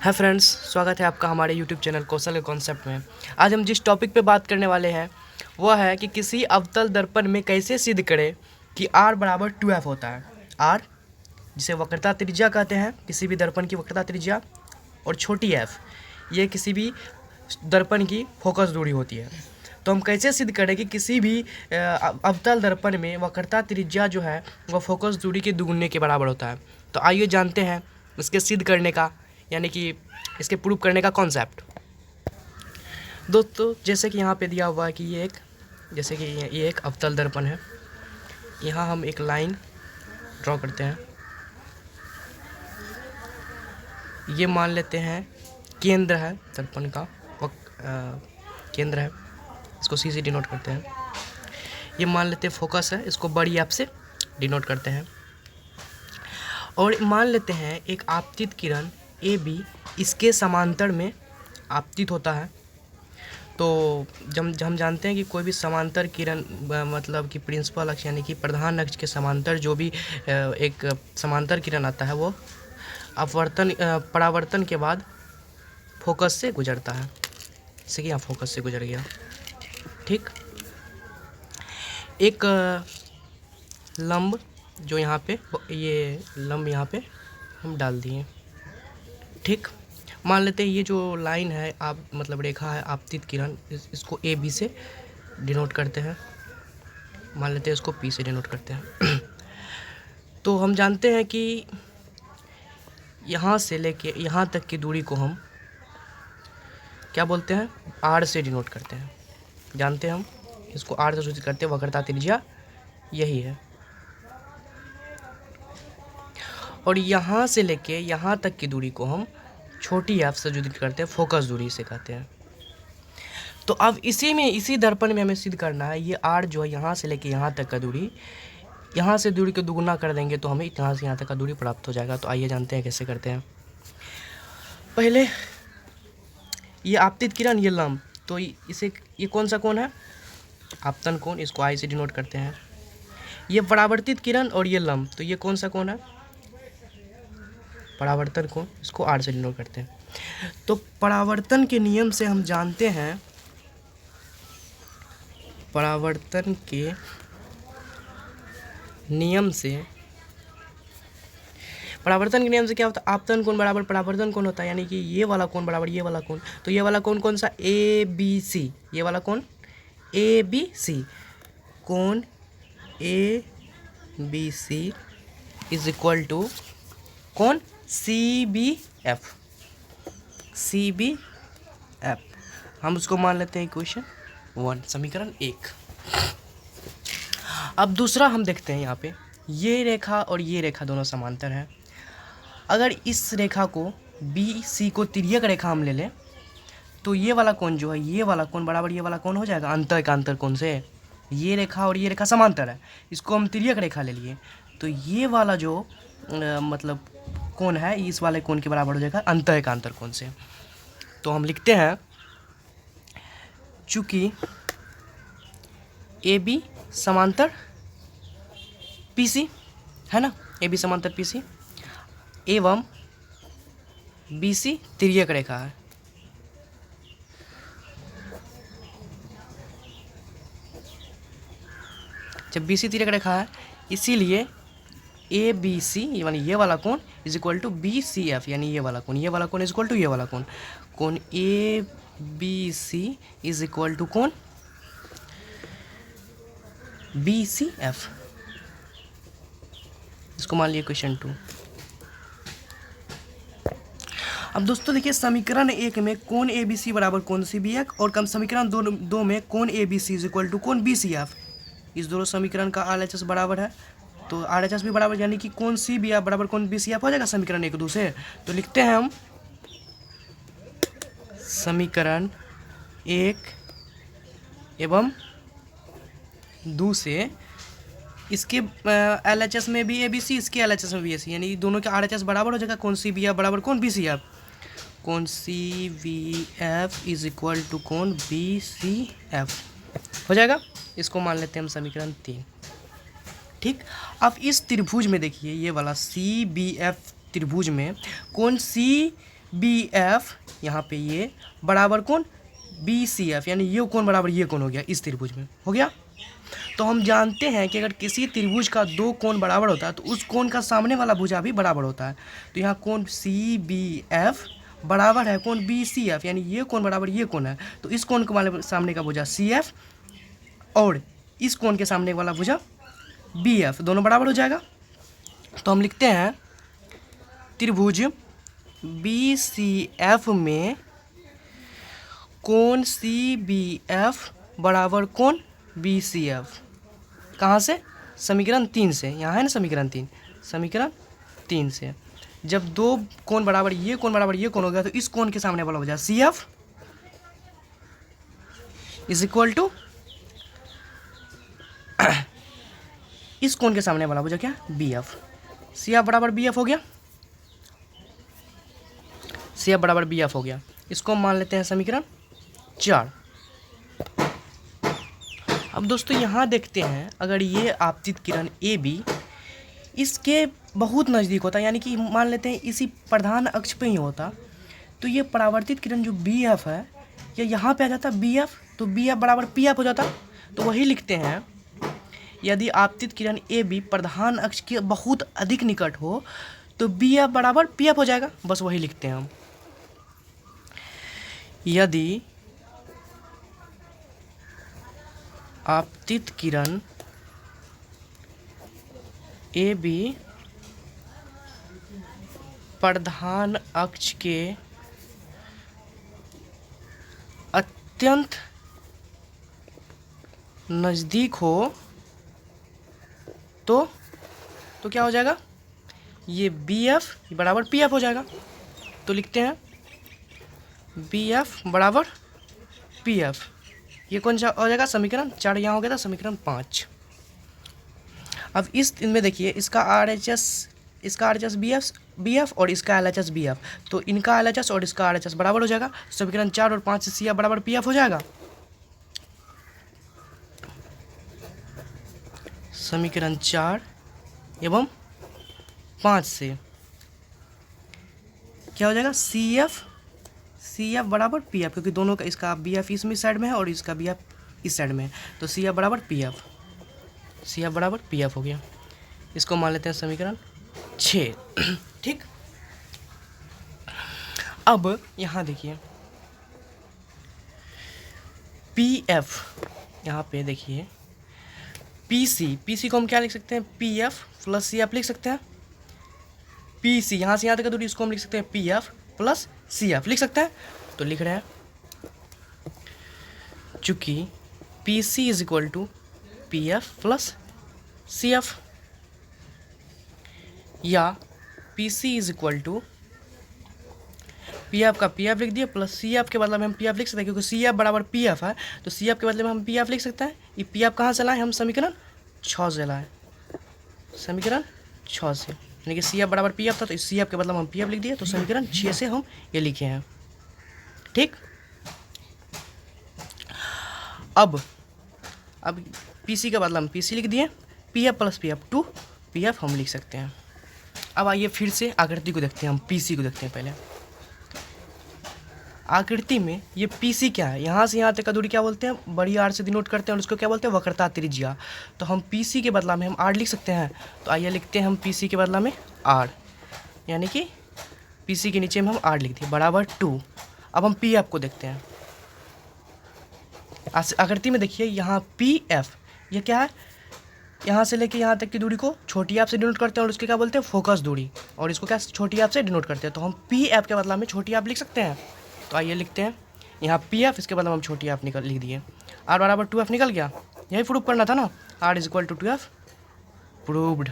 Hi friends, स्वागत है आपका हमारे यूट्यूब चैनल कौशल के कॉन्सेप्ट में। आज हम जिस टॉपिक पे बात करने वाले हैं वह है कि किसी अवतल दर्पण में कैसे सिद्ध करें कि r बराबर 2f होता है। r जिसे वक्रता त्रिज्या कहते हैं, किसी भी दर्पण की वक्रता त्रिज्या, और छोटी f ये किसी भी दर्पण की फोकस दूरी होती है। तो हम कैसे सिद्ध करें कि किसी भी अवतल दर्पण में वक्रता त्रिज्या जो है वह फोकस दूरी के दुगुने के बराबर होता है। तो आइए जानते हैं इसके सिद्ध करने का, यानी कि इसके प्रूव करने का कॉन्सेप्ट। दोस्तों, जैसे कि यहाँ पे दिया हुआ है कि ये एक अवतल दर्पण है। यहाँ हम एक लाइन ड्रॉ करते हैं। ये मान लेते हैं केंद्र है दर्पण का, केंद्र है, इसको सी से डिनोट करते हैं। ये मान लेते हैं फोकस है, इसको बड़ी एफ से डिनोट करते हैं। और मान लेते हैं एक आपतित किरण ए बी इसके समांतर में आपतित होता है। तो जब हम जानते हैं कि कोई भी समांतर किरण मतलब कि प्रिंसिपल अक्ष यानी कि प्रधान अक्ष के समांतर जो भी एक समांतर किरण आता है वो परावर्तन के बाद फोकस से गुजरता है। जैसे कि यहाँ फोकस से गुजर गया, ठीक। एक लंब जो यहाँ पे, ये लंब यहाँ पे हम डाल दिए, ठीक। मान लेते हैं ये जो लाइन है आप मतलब रेखा है आपतित किरण, इसको ए बी से डिनोट करते हैं। मान लेते हैं इसको पी से डिनोट करते हैं। तो हम जानते हैं कि यहाँ से लेके यहाँ तक की दूरी को हम क्या बोलते हैं, आर से डिनोट करते हैं। जानते हैं हम इसको आर से सूचित करते हैं, वक्रता त्रिज्या यही है। और यहाँ से लेके यहाँ तक की दूरी को हम छोटी एफ से सूचित करते हैं, फोकस दूरी से कहते हैं। तो अब इसी दर्पण में हमें सिद्ध करना है ये आर जो है यहाँ से लेके यहाँ तक का दूरी, यहाँ से दूरी को दुगुना कर देंगे तो हमें यहाँ से यहाँ तक का दूरी प्राप्त हो जाएगा। तो आइए जानते हैं कैसे करते हैं। पहले ये आपतित किरण, ये लंब, तो ये कौन सा कोण है, आपतन कोण, इसको आई से डिनोट करते हैं। ये परावर्तित किरण और ये लंब, तो ये कौन सा कोण है, परावर्तन कोण, इसको आर से डिनोट करते हैं। तो परावर्तन के नियम से हम जानते हैं, परावर्तन के नियम से क्या होता है, आपतन कोण बराबर परावर्तन कोण होता है, यानी कि ये वाला कोण बराबर ये वाला कोण। तो ये वाला कोण कौन सा, ए बी सी, ये वाला कोण ए बी सी, कोण A B C is equal to कोण C B F, C B F. हम उसको मान लेते हैं इक्वेशन 1, समीकरण 1। अब दूसरा हम देखते हैं, यहाँ पे ये रेखा और ये रेखा दोनों समांतर है। अगर इस रेखा को बी सी को तिर्यक रेखा हम ले लें तो ये वाला कोण जो है, ये वाला कोण बराबर ये वाला कोण हो जाएगा अंतःएकांतर कोण से। ये रेखा और ये रेखा समांतर है, इसको हम तिर्यक रेखा ले लिए तो ये वाला जो मतलब कोण है इस वाले कोण के बराबर हो जाएगा अंतःएकांतर कोण से। तो हम लिखते हैं, चूंकि ए बी समांतर पी सी है ना, ए बी समांतर पी सी एवं बी सी तिर्यक रेखा है। जब बी सी तिर्यक रेखा है इसीलिए ए बी सी यानी ये वाला कोण is equal to B C F, यानी ये वाला कोण इज इक्वल टू ये वाला कोण। कोण A B C is equal to कोण बी सी एफ। इसको मान लिया क्वेश्चन 2। अब दोस्तों देखिए, समीकरण 1 में कोण ए बी सी बराबर कोण सी बी एफ, और समीकरण 2 में कोण A B C is equal to कोण बी सी एफ। इस दोनों समीकरण का आर एच एस बराबर है, तो आर एच एस भी बराबर, यानी कि कोण सी बी एफ बराबर कोण बी सी एफ हो जाएगा समीकरण 1-2 से। तो लिखते हैं हम समीकरण 1 एवं 2 से इसके एल एच एस में भी ए बी सी, इसके एल एच एस में भी ए सी, यानी दोनों के आर एच एस बराबर हो जाएगा कोण सी बी एफ बराबर कोण बी सी एफ। कोण C B F is equal to कोण बी सी एफ हो जाएगा। इसको मान लेते हैं हम समीकरण 3, ठीक। अब इस त्रिभुज में देखिए, ये वाला सी बी एफ त्रिभुज में कोण सी बी एफ, यहाँ पे ये बराबर कौन, बी सी एफ, यानी ये कोण बराबर ये कोण हो गया इस त्रिभुज में, हो गया। तो हम जानते हैं कि अगर किसी त्रिभुज का दो कोण बराबर होता है तो उस कोण का सामने वाला भुजा भी बराबर होता है। तो यहाँ कोण सी बी एफ बराबर है कोण बी सी एफ, यानी ये कोण बराबर ये कोण है। तो इस कोण के वाले सामने का भुजा सी एफ और इस कोण के सामने वाला भुजा बी एफ, दोनों बराबर हो जाएगा। तो हम लिखते हैं त्रिभुज बी सी एफ में कोण सी बी एफ बराबर कोण बी सी एफ। कहाँ से, समीकरण 3 से, यहाँ है ना समीकरण 3, समीकरण 3 से। जब दो कोण बराबर ये कोण हो गया तो इस कोण के सामने वाला हो जाए C F is equal to इस कोण के सामने वाला हो जाए क्या, बी एफ। सी एफ बराबर बी एफ हो गया, सी एफ बराबर बी एफ हो गया। इसको हम मान लेते हैं समीकरण 4। अब दोस्तों यहाँ देखते हैं, अगर ये आपतित किरण ए बी इसके बहुत नज़दीक होता, यानी कि मान लेते हैं इसी प्रधान अक्ष पे ही होता, तो ये परावर्तित किरण जो बी एफ है ये यहाँ पे आ जाता बी एफ, तो बी एफ बराबर पी एफ हो जाता। तो वही लिखते हैं, यदि आपतित किरण ए बी प्रधान अक्ष के बहुत अधिक निकट हो तो बी एफ बराबर पी एफ हो जाएगा, बस वही लिखते हैं हम। यदि आपतित किरण ए बी प्रधान अक्ष के अत्यंत नज़दीक हो तो क्या हो जाएगा, ये बी एफ बराबर पी एफ हो जाएगा। तो लिखते हैं बी एफ बराबर पी एफ। ये कौन सा हो जाएगा, समीकरण 4 यहाँ हो गया था, समीकरण 5। अब इस इनमें देखिए, इसका R H S B F और इसका L H S B F, तो इनका एल एच एस और इसका आर एच एस बराबर हो जाएगा। समीकरण 4 और 5 से सी एफ बराबर पी एफ हो जाएगा। समीकरण 4 एवं 5 से क्या हो जाएगा, सी एफ बराबर पी एफ, क्योंकि दोनों का, इसका बी एफ इस साइड में है और इसका बी एफ इस साइड में है, तो सी एफ बराबर पी एफ, सी एफ बराबर पी एफ हो गया। इसको मान लेते हैं समीकरण 6। ठीक, अब यहाँ देखिए पी एफ, यहाँ पे देखिए पी सी को हम क्या लिख सकते हैं, P F plus C F लिख सकते हैं। पी सी यहाँ से यहाँ तक का दूरी, इसको हम लिख सकते हैं P F plus C F लिख सकते हैं। तो लिख रहे हैं, चूंकि P C is equal to P F plus C F, या P C is equal to P F का पी एफ लिख दिया प्लस सी एफ के बदले में हम पी एफ लिख सकते हैं, क्योंकि सी एफ बराबर पी एफ है, तो सी एफ के बदले में हम पी एफ लिख सकते हैं। ये पी एफ कहाँ से लाए, हम समीकरण 6 से लाए, समीकरण 6 से, यानी कि सी एफ बराबर पी एफ था, तो इस सी एफ के बदले में हम पी एफ लिख दिए, तो समीकरण 6 से हम ये लिखे हैं। ठीक, अब पी सी के बदले हम पी सी लिख दिए, P F plus P F 2 P F हम लिख सकते हैं। अब आइए फिर से आकृति को देखते हैं, हम पी सी को देखते हैं। पहले आकृति में ये पी सी क्या है, यहाँ से यहाँ तक का दूरी क्या बोलते हैं, बड़ी आर से डिनोट करते हैं, और उसको क्या बोलते हैं, वक्रता त्रिज्या। तो हम पी सी के बदला में हम आर लिख सकते हैं, तो आइए लिखते हैं हम पी सी के बदला में आर, यानी कि पी सी के नीचे में हम आर लिख दिए बराबर 2। अब हम पी एफ को देखते हैं। आकृति में देखिए यहाँ पी एफ ये क्या है, यहाँ से लेके यहाँ तक की दूरी को छोटी ऐप से डिनोट करते हैं, और उसके क्या बोलते हैं, फोकस दूरी, और इसको क्या छोटी ऐप से डिनोट करते हैं। तो हम पी एफ के बदला में छोटी ऐप लिख सकते हैं। तो आइए लिखते हैं यहाँ पी एफ, इसके बदला में हम छोटी ऐप लिख दिए, आर बराबर 2 एफ निकल गया। यही प्रूव करना था ना, R is equal to 2 F, proved.